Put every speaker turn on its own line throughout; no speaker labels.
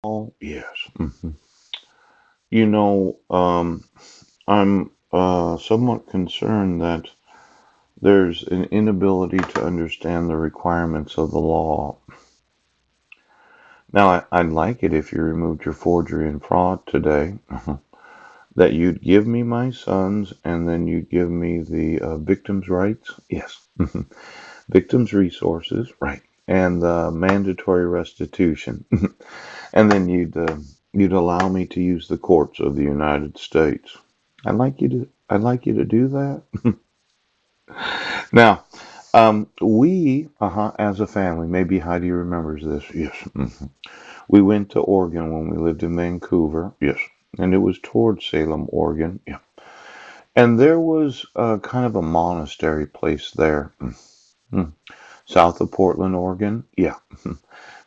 Oh, yes. You know, I'm somewhat concerned that there's an inability to understand the requirements of the law. Now, I'd like it if you removed your forgery and fraud today, that you'd give me my sons and then you'd give me the victims' rights. Yes. Victims' resources. Right. And the mandatory restitution. And then you'd allow me to use the courts of the United States. I'd like you to do that. Now, we, as a family, maybe Heidi remembers this. Yes. We went to Oregon when we lived in Vancouver. Yes. And it was towards Salem, Oregon. Yeah. And there was kind of a monastery place there. Mhm. South of Portland, Oregon. Yeah.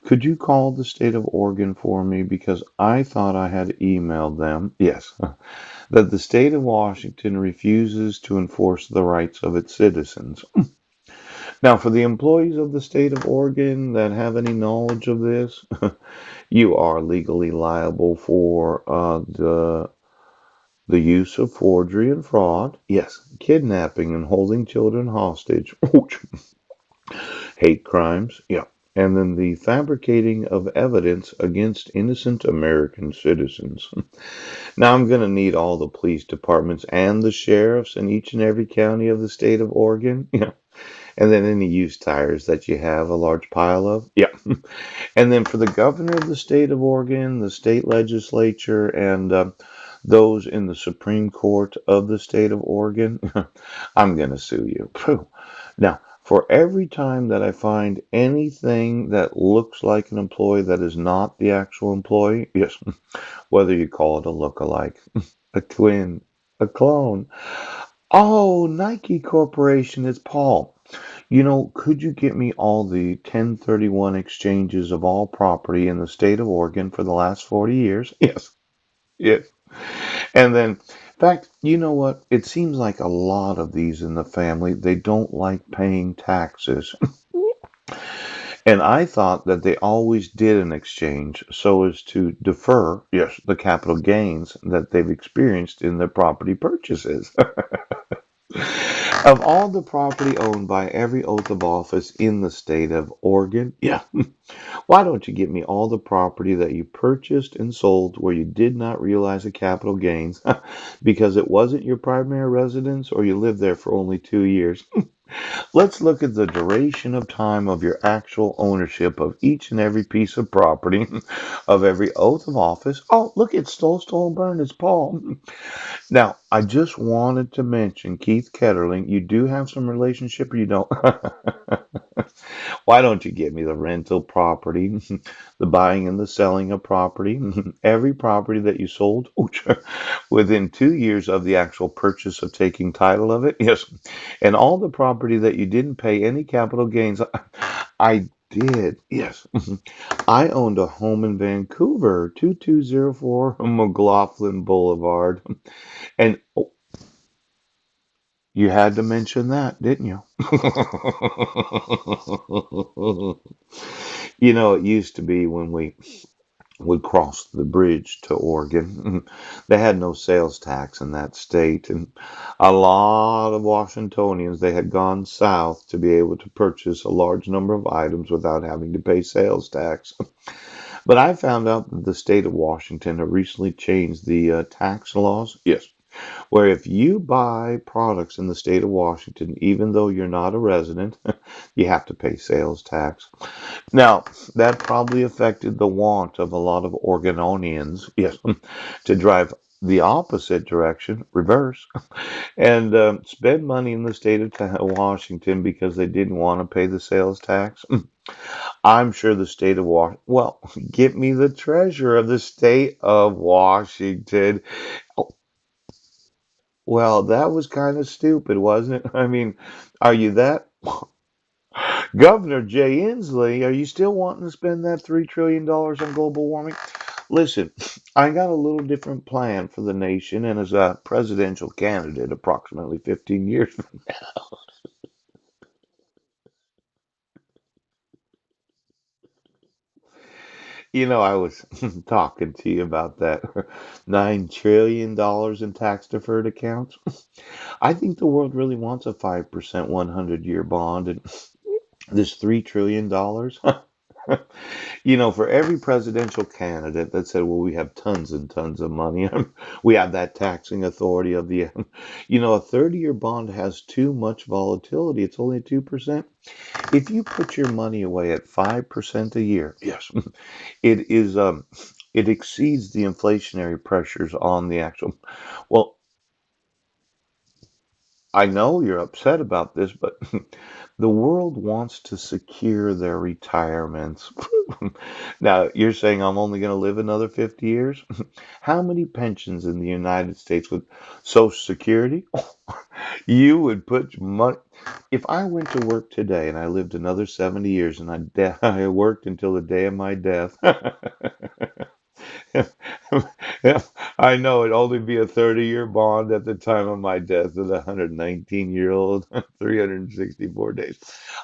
Could you call the state of Oregon for me? Because I thought I had emailed them. Yes. That the state of Washington refuses to enforce the rights of its citizens. Now, for the employees of the state of Oregon that have any knowledge of this, you are legally liable for the use of forgery and fraud. Yes, kidnapping and holding children hostage. Hate crimes. Yeah. And then the fabricating of evidence against innocent American citizens. Now I'm going to need all the police departments and the sheriffs in each and every county of the state of Oregon. Yeah. And then any used tires that you have a large pile of. Yeah. And then for the governor of the state of Oregon, the state legislature, and those in the Supreme Court of the state of Oregon, I'm going to sue you. Phew. Now, for every time that I find anything that looks like an employee that is not the actual employee, yes, whether you call it a look-alike, a twin, a clone. Oh, Nike Corporation, it's Paul. Could you get me all the 1031 exchanges of all property in the state of Oregon for the last 40 years? Yes. Yes. And then, in fact, you know what? It seems like a lot of these in the family, they don't like paying taxes. And I thought that they always did an exchange so as to defer, yes, the capital gains that they've experienced in their property purchases. Of all the property owned by every oath of office in the state of Oregon, yeah, why don't you give me all the property that you purchased and sold where you did not realize the capital gains because it wasn't your primary residence or you lived there for only 2 years? Let's look at the duration of time of your actual ownership of each and every piece of property, of every oath of office. Oh, look, it's stole, burn. It's Paul. Now, I just wanted to mention Keith Ketterling. You do have some relationship, or you don't? Why don't you give me the rental property, the buying and the selling of property, every property that you sold within 2 years of the actual purchase of taking title of it? Yes. And all the property that you didn't pay any capital gains. I did. Yes. I owned a home in Vancouver, 2204 McLaughlin Boulevard. And you had to mention that, didn't you? It used to be when we would cross the bridge to Oregon, they had no sales tax in that state. And a lot of Washingtonians, they had gone south to be able to purchase a large number of items without having to pay sales tax. But I found out that the state of Washington had recently changed the tax laws. Yes, where if you buy products in the state of Washington, even though you're not a resident, you have to pay sales tax. Now, that probably affected the want of a lot of Oregonians, yes, to drive the opposite direction, reverse, and spend money in the state of Washington because they didn't want to pay the sales tax. I'm sure the state of Washington, well, get me the treasurer of the state of Washington. Well, that was kind of stupid, wasn't it? I mean, are you that? Governor Jay Inslee, are you still wanting to spend that $3 trillion on global warming? Listen, I got a little different plan for the nation, and as a presidential candidate approximately 15 years from I was talking to you about that $9 trillion in tax deferred accounts. I think the world really wants a 5% 100-year bond and this $3 trillion. For every presidential candidate that said, well, we have tons and tons of money, we have that taxing authority of the, a 30-year bond has too much volatility. It's only 2%. If you put your money away at 5% a year, yes, it is, it exceeds the inflationary pressures on the actual. Well, I know you're upset about this, but the world wants to secure their retirements. Now, you're saying I'm only going to live another 50 years? How many pensions in the United States with Social Security? You would put money. If I went to work today and I lived another 70 years and I worked until the day of my death, yeah, I know it'd only be a 30-year bond at the time of my death with a 119-year-old, 364 days.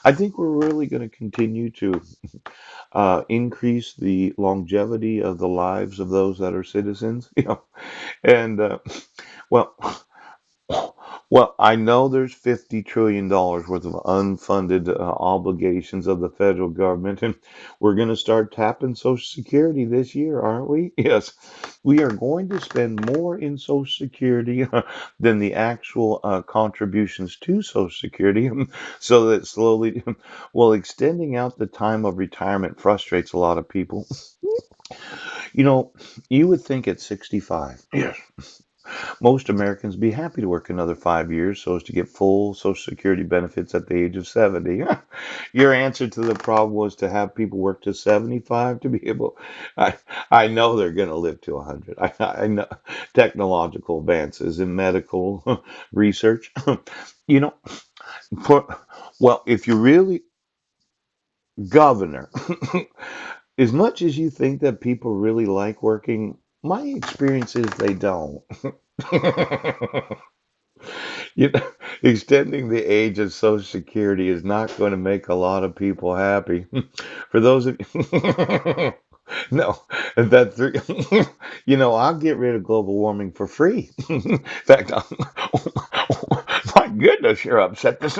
I think we're really going to continue to increase the longevity of the lives of those that are citizens, and well, well, I know there's $50 trillion worth of unfunded obligations of the federal government, and we're going to start tapping Social Security this year, aren't we? Yes, we are going to spend more in Social Security than the actual contributions to Social Security, so that slowly, well, extending out the time of retirement frustrates a lot of people. You know, you would think at 65. Yes. Most Americans be happy to work another 5 years so as to get full Social Security benefits at the age of 70. Your answer to the problem was to have people work to 75 to be able. I, I know they're going to live to 100. I know technological advances in medical research. You know, for, well, if you really, governor, as much as you think that people really like working, my experience is they don't. You know, extending the age of Social Security is not going to make a lot of people happy. For those of you, no, that three, I'll get rid of global warming for free. In fact, my goodness, you're upset this.